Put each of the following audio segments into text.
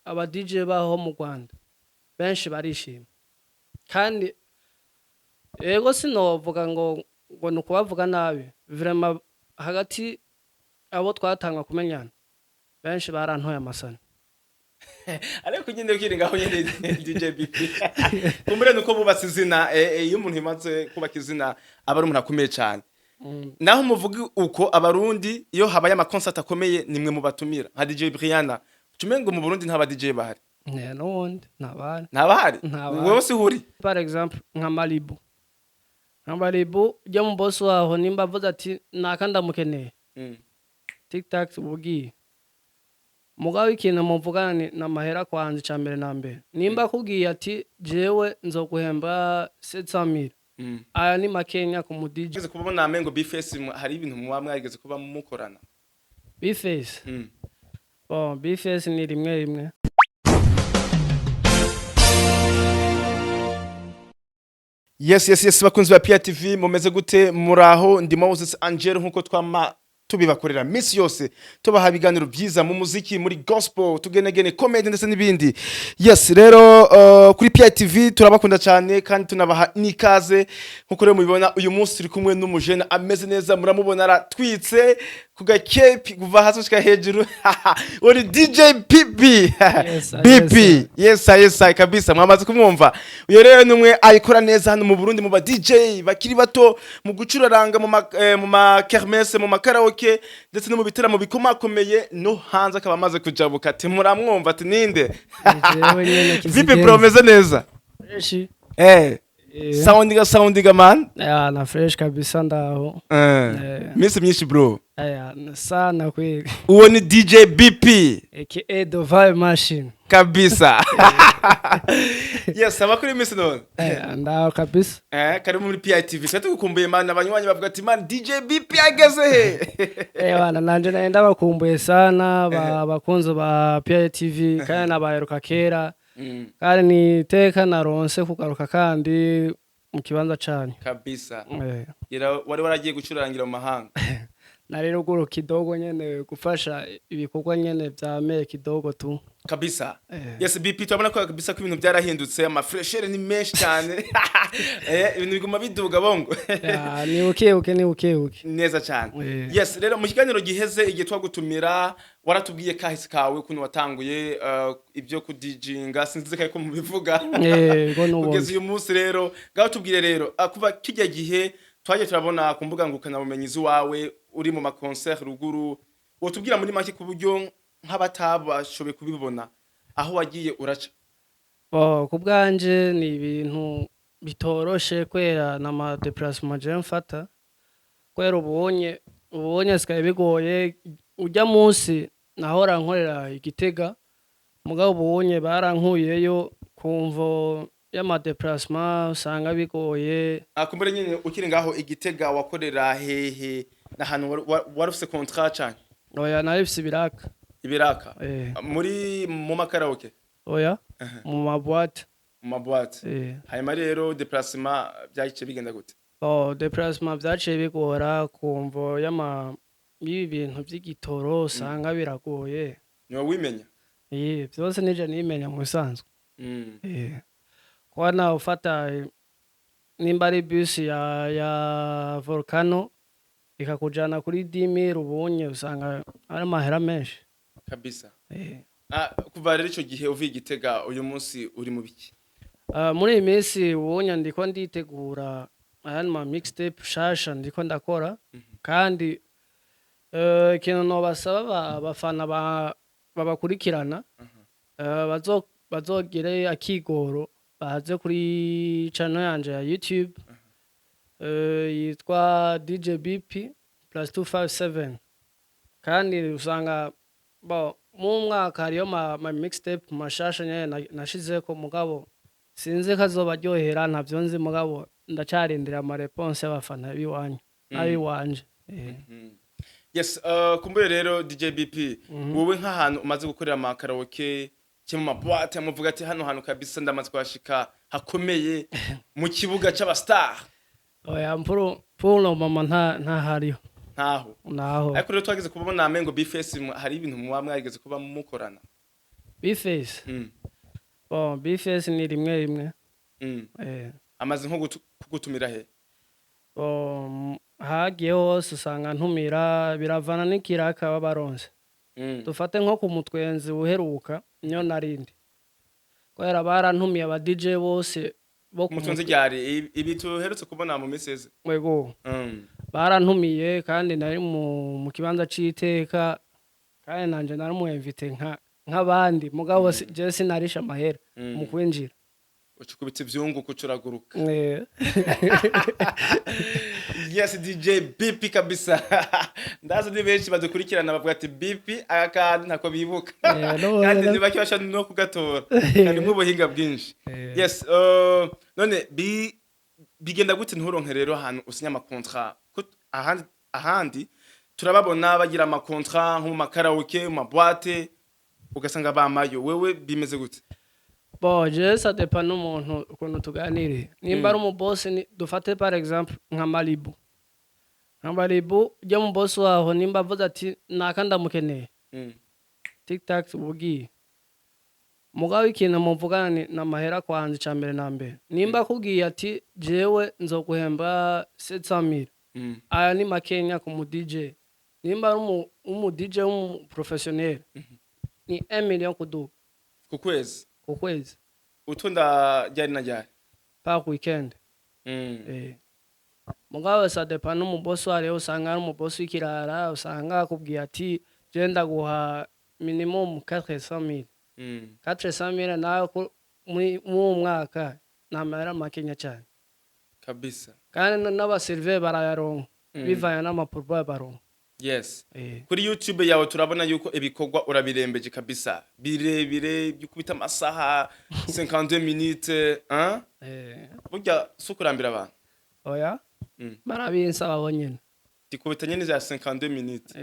aba DJ baho mu Rwanda benshi barishima kandi yego sinovuga ngo nukubavuga nabi vraiment hagati abo twatanga kumenyana benshi barantoye amasani ariko nyine ukiri ngaho nyine DJ BP kumbure nuko bubatse izina iyo umuntu imaze kubaka izina aba ari umuntu akomeye cyane naho muvuga uko abarundi iyo habaye ama concert akomeye nimwe mu batumira nka DJ Brianna tumengo mu Burundi ntaba DJ bahari n'ubundi ntabahari wowe si huri par exemple nka Malibu jya mu boss waho nimba avuze ati nakanda mukeneye TikTok ubugiye mugabo ikintu muvugana ni namahera kwanze cyambere na mbere nimba kubwiye ati jewe nzoguhemba 700,000 aya ni makenya ku mudije ugeze kubona amengo BFACE hari ibintu muba mwageze kuba mukorana BFACE bon BFACE ni rimwe yes bakunzi ba PTV mumeze gute muraho ndimo Moses Angel nkuko twama tubibakorera miss yose tubaha biganiro byiza mu muziki muri gospel tugenegene comedy ndetse nibindi yes rero kuri PTV turabakunda cyane kandi tunabaha nikaze nkuko rero mubibona uyu munsi turi kumwe n'umujene ameze neza muramubona aratwitse kuga cape kuva hasi ushika hejuru uri DJ PB BP yes kabisa mwamaze kumwumva uyo rero numwe ayikora neza hano mu Burundi mu ba DJ bakiri bato mu gucuraranga mu ma kermesse mu makaraoke ndetse no mu bitaramo bikomakomeye no hanze akaba amaze kujabuka ati muramwumva ati ninde vipi promeze neza soundiga man na fresh kabisa ndaho miss myinshi bro sana kweli uwo ni DJ BP aka the vibe machine kabisa yes abakuri miss none ndaho kabisa kari muri PTV twete gukumbuye man abanywanyi bavuga ati man DJ BP ageze he bana nanje naenda bakumbuye sana bakunze ba PTV kandi nabaheruka kera kandi ni teka naronse kugaruka kandi mu kibanza cyane kabisa wari waragiye gucurangira mu mahanga nari ruguru kidogo nyene gufasha ibikorwa nyene bya me kidogo tu kabisa yes BP tubona ko kabisa ko ibintu byarahindutse ama freshere ni menshi cyane ibintu biguma biduga bongo ni uke neza cyane yes rero mu kiganiro giheze igihe twagutumira waratubwiye kahise kawe kuno watanguye ibyo ku DJinga sinzi kaye ko mubivuga kugeza uyu munsi rero gaho tubwire rero kuva kijya gihe twaje turabona ku mbuga ngukana bumenyizi wawe uri mu ma concert ruguru wotubwira muri make ku buryo nk'abatabashobe kubibona aho wagiye uraca kubwanje ni ibintu bitoroshe kwera na ma déplacement je mfata kwera ubonye sikaye bigoye ujya munsi nahora nkorera Igitega mugabo ubonye barankuyeyo kumvo y'ama déplacement usanga bigoye akumbere nyine ukiri ngaho Igitega wakorera hehe na hano warufise contrat cyane oya narifise ibiraka muri mu makaraoke oya mu maboîte hanyuma rero déplacement byaciye bigenda gute déplacement byaciye bigora kumvo y'ama ibintu by'igitoro usanga biragoye niwe wimenya byose nije nimenya mu bisanzwe kwa na ufata nimba ari bus ya volcano ikakujana kuri 10,000 ubonye usanga ari mahera menshi kabisa kuva rero ico gihe uvi Igitega uyu munsi uri mu biki muri iyi minsi ubonye ndiko nditegura ayandi ma mixtape shasha ndiko ndakora kandi ikintu nobasaba abafana babakurikirana bazogire akigoro baze kuri channel yanje ya YouTube yitwa DJ BP +257 kandi usanga mu mwaka hariyo ma mixtape mashasha nyene nashizeko mugabo sinzi kazobaryohera ntavyo nzi mugabo ndacarindira ama response y'abafana biwanyu nabiwanje yes kumbure rero DJ BP wowe nk'ahantu umaze gukorera ama karaoke cyangwa ma boîte amuvuga ati hano hantu kabisa ndamaze kwashika hakomeye mu kibuga c'abastar oya mpuro mama nta hariyo naho ariko rero twagize kubona amengo BFACE hari ibintu muba mwageze kuba mukorana BFACE. Bon, BFACE ni rimwe. Amaze nko kugutumira he? Bon, hagiye hose usanga ntumira biravana n'ikiraka babaronse. Dufate nko ku mutwenzi uheruka nyo narindi. Kwera barantumiye aba DJ bose bo ku mutwenzi ryari ibi tuherutse kubona mu miseze. Mwego. Barantumiye kandi nari mu kibanza c'iteka kandi nanje naramuinvite nk'abandi mugabo je sinarisha amahera mu kwinjira. Ucukubitse ivyungu kucuraguruka. Yes DJ BP kabisa. Ndazo ni benshi badukurikirana bavuga ati BP akandi ntako bibuka. Kandi nibaki basha no kugatora. Kandi mu buhinga bwinshi. Yes, none bigenda gute nturonke rero ahantu usinya ama contrat ahandi turababona bagira ama contrat nko mu makaraoke mu boîte ugasanga bamayo wewe bimeze gute? Bon, je ça dépend n'umuntu ukuntu tuganire. Nimba ari mu boss dufate par exemple nka Malibu. Nka Malibu je mu boss waho nimba avuze ati nakanda mukeneye. TikTok ubugiye. Mugabo ikintu muvugana na mahera kwanze cyambere na mbere. Nimba kubwiye ati jewe nzoguhemba 700,000. Aya ni makenya ku mu DJ. Nimba ari umu DJ professionnel. Ni 1 million kudu. Ku kwezi. Ukwezi utunda ryari na ryari pa weekend mugabo ça dépend no mu boss ware usanga ari mu boss w'ikirara usanga akubwiye ati je ndaguha minimum 400,000 400,000 nayo mu mwaka namara makenya cyane kabisa kandi n'abaserve barayaronka bivanye n'amapurwa baronka. Yes. Kuri YouTube yawe turabona yuko ibikorwa urabirembeje kabisa. Birebire byukubita amasaha 52 minutes, hein? Burya sukurambira abantu. Oya? Barabinsa babonyene. Dikubita nyene za 52 minutes.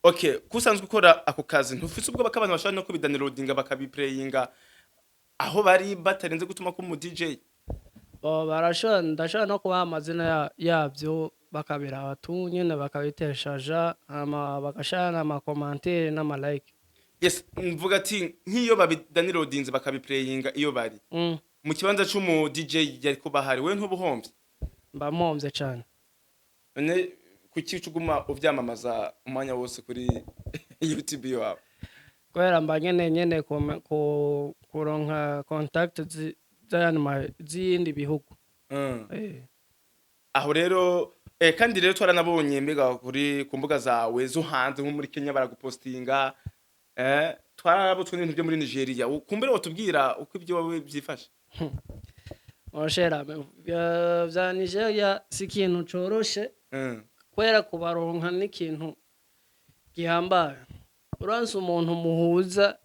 Okay, kusanzwe ukora ako kazi ntufise ubwo bakabana bashaka no kubidownloadinga bakabiplayinga aho bari batarenze gutuma ko mu DJ. Barashobora ndashobora no kubaha amazina yabyo bakabira abatu nyene bakabiteshaja bagashana ama commentaire n'ama like. Yes, mvuga ati nk'iyo babidownloadinze bakabiplayinga iyo bari mu kibanza cy'umu DJ yari ko bahari we ntubuhombye mba mpomvye cyane. None kuki cuguma uvyamamaza umwanya wose kuri YouTube yawe? Kwera mba nyene kuronka contact z'indi bihugu. Aho rero kandi rero twaranabonye mbega kuri ku mbuga zawe zo hanze nko muri Kenya baragupostinga twarabutwe n'ibintu byo muri Nigeria ukumbere watubwira uko ibyo wawe byifashe. Oshera vya Nigeria si ikintu coroshe kwera kubaronka n'ikintu gihambaye. Uranse umuntu muhuza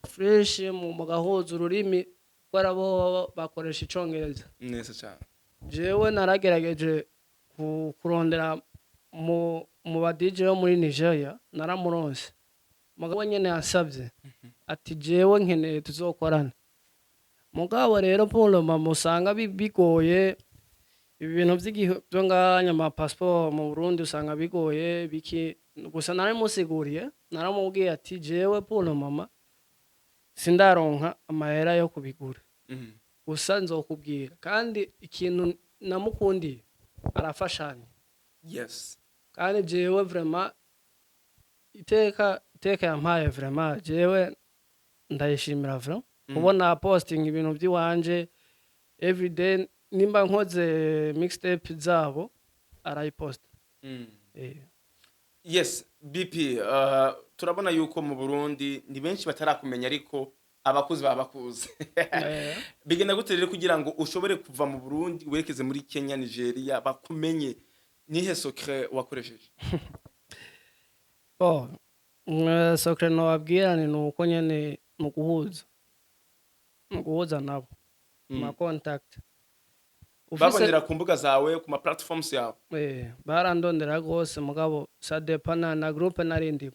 fresh mu gahuza ururimi kwera bo bakoresha icongereza neza cyane. Jewe naragerageje kurondera mu ba DJ yo muri Nigeria naramuronse mugabo nyene yasabye ati jewe nkeneye tuzokorana. Mugabo rero Paul musanga bigoye ibintu by'igihyo nganya ama passport mu Burundi usanga bigoye biki gusa naramusiguriye naramubwiye ati jewe Paul mama sindaronka amahera yo kubigura. Gusa nzokubwira kandi ikintu namukundi arafashanya. Yes. Kandi jewe vraiment iteka yampaye vraiment jewe ndayishimira vraiment kubona posting ibintu by'iwanje everyday nimba nkoze mixtape zabo arayipost. Yes, BP turabona yuko mu Burundi ni benshi batarakumenya ariko abakuzi babakuze. Bigenda gute rero kugira ngo ushobore kuva mu Burundi werekeze muri Kenya Nigeria bakumenye nihe secret wakoresheje? Secret no wabwira ni uko nyene mu guhuza nabo ma contact babonera ku mbuga zawe ku ma platforms yawe. Barandondera gose mugabo ça dépend na groupe narindi.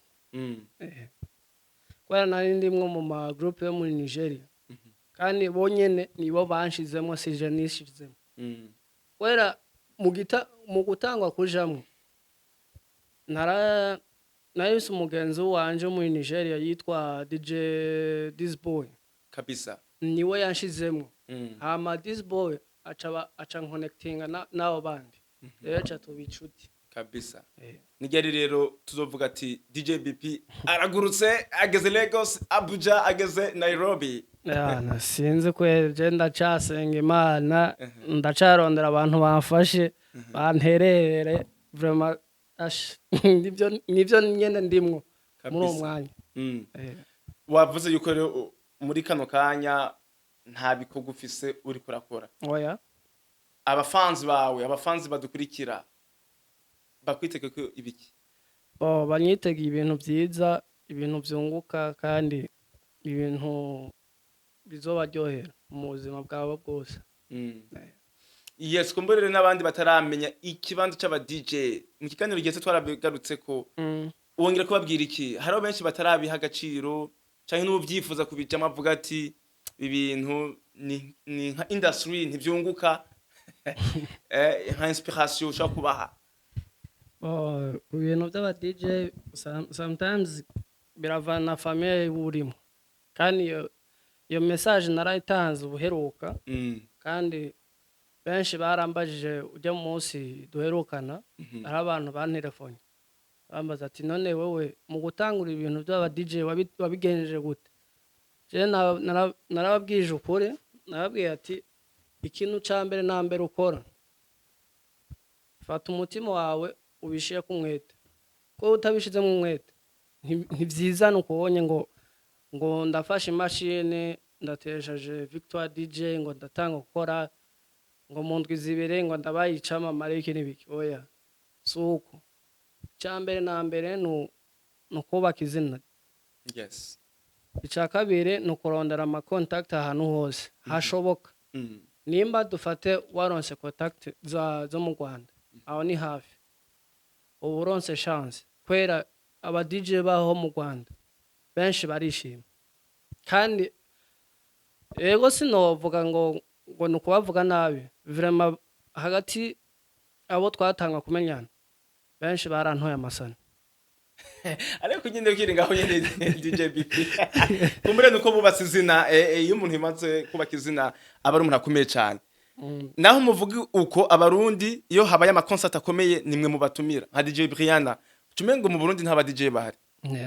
Kwera narindi mwo mu ma groupe yo muri Nigeria kandi bonyene nibo banshizemo sije nishizemo. Kwera mu gutangwa kujamwe nahise umugenzi wanje muri Nigeria yitwa DJ This Boy kabisa. niwe yanshizemo Mm. hama This Boy aca connectinga n'abo bandi rero aca tuba inshuti Kabisa. Eh. Nigeri rero tuzovuga ati DJ BP aragurutse ageze Lagos, Abuja, ageze Nairobi. yana sinzi kweje ndacasenga Imana ndacarondera abantu bamfashe banterere vraiment nivyo nyene ndimwo muri uwo mwanya. Mm. Wavuze yuko rero muri kano kanya nta bikorwa ufise uri kurakora. Oya Abafanzi bawe, abafanzi badukurikira bakwitege ko ibiki? banyitega ibintu byiza, ibintu byunguka kandi ibintu bizobaryohera mu buzima bwabo bwose. Yes, kumburire n'abandi bataramenya ikibanza c'aba DJ. Mu kiganiro gihetse twarabigarutse ko wongera kubabwira iki? Hariho benshi batarabiha agaciro canke n'ubuvyifuza kubijama avuga ati ibintu ni nka industry ntivyunguka nka inspiration ushaka kubaha. Ibintu by'aba DJ sometimes biravana na famille burimo kandi iyo message narayitanze ubuheruka kandi benshi barambajije ujya munsi duherukana ari abantu bantelefone bambaza ati none wewe mu gutangura ibintu by'aba DJ wabigenjeje gute? Je narababwije ukuri, narababwiye ati ikintu ca mbere na mbere ukora fata umutima wawe ubishiye ku mwete, ko utabishize mu mwete ntivyizana ukubonye ngo ndafashe imashini ndateshaje Victoire DJ ngo ndatanga gukora ngo mu ndwi zibiri ngo ndabayicama amareke n'ibiki. Oya suko cyambere na mbere nukubaka izina. Yes. Icya kabiri nukurondera ama contact ahantu hose hashoboka. Nimba dufate waronse contact zo mu Rwanda aho ni hafi uburonse chance kwera aba DJ baho mu Rwanda benshi barishima kandi ego sinovuga ngo nukubavuga nabi vraiment hagati abo twatanga kumenyana benshi barantoye amasana. Ariko nyine ukiringa aho nyine DJ BP kumbure nuko bubatse izina iyo umuntu imaze kubaka izina aba ari umuntu akomeye cyane. Naho muvuga uko abarundi iyo habaye ama concert akomeye nimwe mu batumira nka DJ Brianna tumengo mu Burundi ntaba DJ bahari.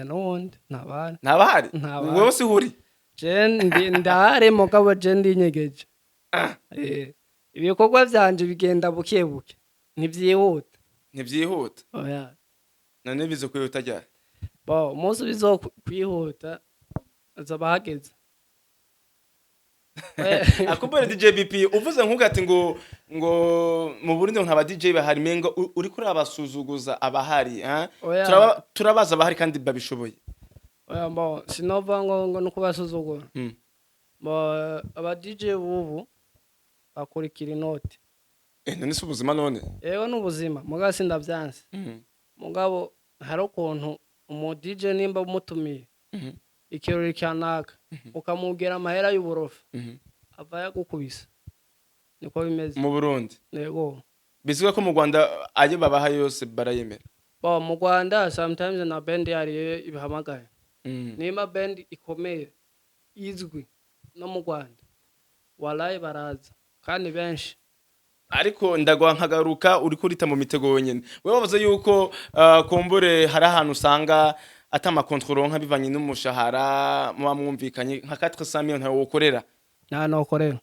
Nundi ntabari wewe si huri je ndahari mugabo je ndinyegeje. Ibikorwa vyanje bigenda buke buke ntivyihuta. Oya none bizo kwihuta ryari? Umunsi bizokwihuta azabahageze. Akumbere DJ BP uvuze nkugati ngo mu Burundi nkaba DJ bahari mengo uri kuri abasuzuguza abahari turabaza abahari kandi babishoboye. Oya sinova ngo nukubasuzugura. Aba DJ bubu bakurikira inoti. None si ubuzima none? Yego n'ubuzima mugabo sindavyanse. Mugabo hari ukuntu umu DJ nimba umutumiye ikirori cyanaka ukamubwira amahera y'uburofa ava yagukubisa. Niko bimeze mu Burundi. Yego biziga ko mu Rwanda aje babaha yose barayemera. Mu Rwanda sometimes na band yari ibihamagaye. Nimba band ikomeye izwi no mu Rwanda walayi baraza kandi benshi. Ariko ndagwa nkagaruka uri kurita mu mitego wenyene. Wewe bavuze yuko kumbure hari ahantu usanga atama control nka bivanye n'umushahara muba mwumvikanye nka 400 million ntawo ukorera. Nokorera.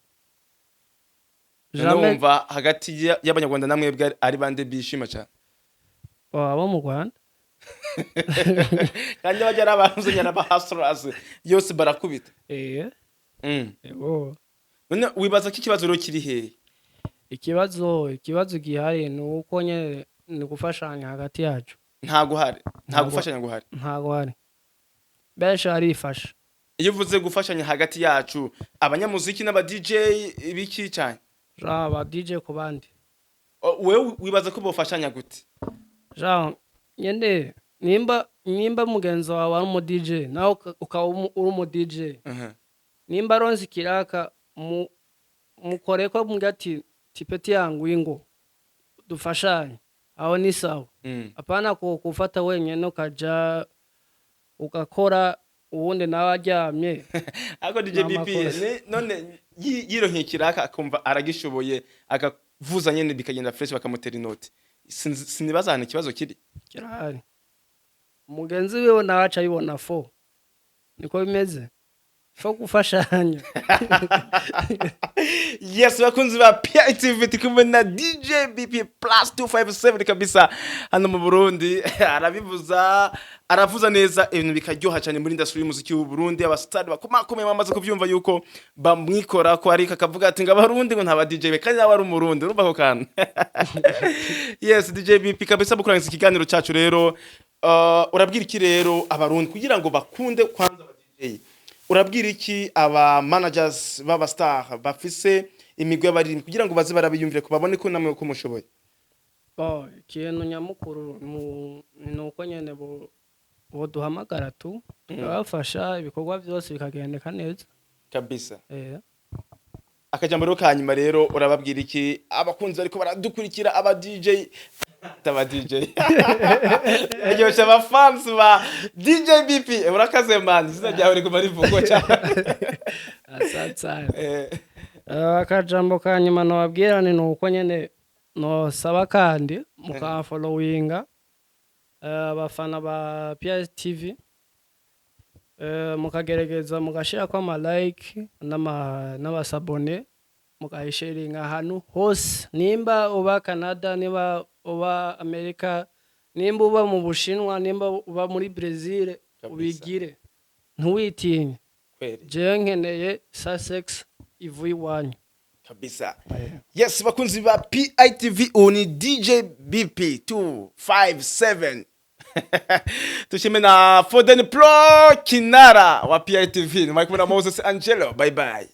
Numva hagati y'abanyarwanda namwe ari bande bishima cyane. Abo mu Rwanda. Kandi bajya abantu nyana bahasras yose barakubita. Yego. None wibaza ko ikibazo ro kiri hehe? Ikibazo gihari ni uko nye ni gufashanya hagati yacu. Ntago gufashanya guhari. Ntago hari. Benshi arifasha. Iyo uvuze gufashanya hagati yacu abanyamuziki n'aba DJ ibiki cyane? Aba DJ ku bandi. Wewe wibaza ko bofashanya gute? Nyende nimba mugenzo wawe ari mu DJ nawe ukaba uri mu DJ. Nimba ronzi kiraka mukore ko mugati tipeti yangu ingo dufashanye aho ni sawa. Apana kufata wenyene ukaja ugakora uwundi nawe aryamye. Ako DJ BP none yironkeye kiraka akumva aragishoboye akavuza nyene bikagenda fresh bakamutera inoti. Sinibazana ikibazo kiri. Kirahari. Mugenzi wiwe nawe aca yibona fo. Niko bimeze. Fo gufashanya. Yes, bakunzi ba PITV tikumwe na DJ BP plus 257 kabisa hano mu Burundi. Aravuza neza ibintu bikaryoha cyane muri industry y'umuziki w'u Burundi. Abastar bakomakomeye bamaze kuvyumva yuko bamwikora ko ari kakavuga ati ngo abarundi ngo ntaba DJ kandi nawe ari umurundi urumva ko kana. Yes, DJ BP kabisa bukurangiza ikiganiro cyacu rero. Urabwira iki rero abarundi kugira ngo bakunde kwanza aba DJ? Urabwira iki aba managers baba star bafise imigwe y'abarimbi kugira ngo baze barabiyumvire ko babone ko namwe ko mushoboye? Ikintu nyamukuru nuko nyene bo duhamagara tu tukabafasha ibikorwa byose bikagendeka neza kabisa. Akajambo rero kanyuma rero urababwira iki abakunzi ariko baradukurikira aba DJ Yosha ba fans ba DJ BP urakaze man izina ryawe riko marivugo cyane. Asatsa. Akajambo kanyuma no babwirane nuko nyene no saba kandi muka followinga abafana ba PITV mukagerageza mugashira kwa ama like n'abasabone mukayisharinga ahantu hose nimba uba Canada niba uba Amerika nimba uba mu Bushinwa nimba uba muri Brazil ubigire ntuwitinye je nkeneye Sussex ivuye wanyu kabisa. Yes, bakunzi ba PITV oni DJ BP 257 tushime na Foden Pro Kinara wa PITV. Mike na Moses Angelo, bye bye.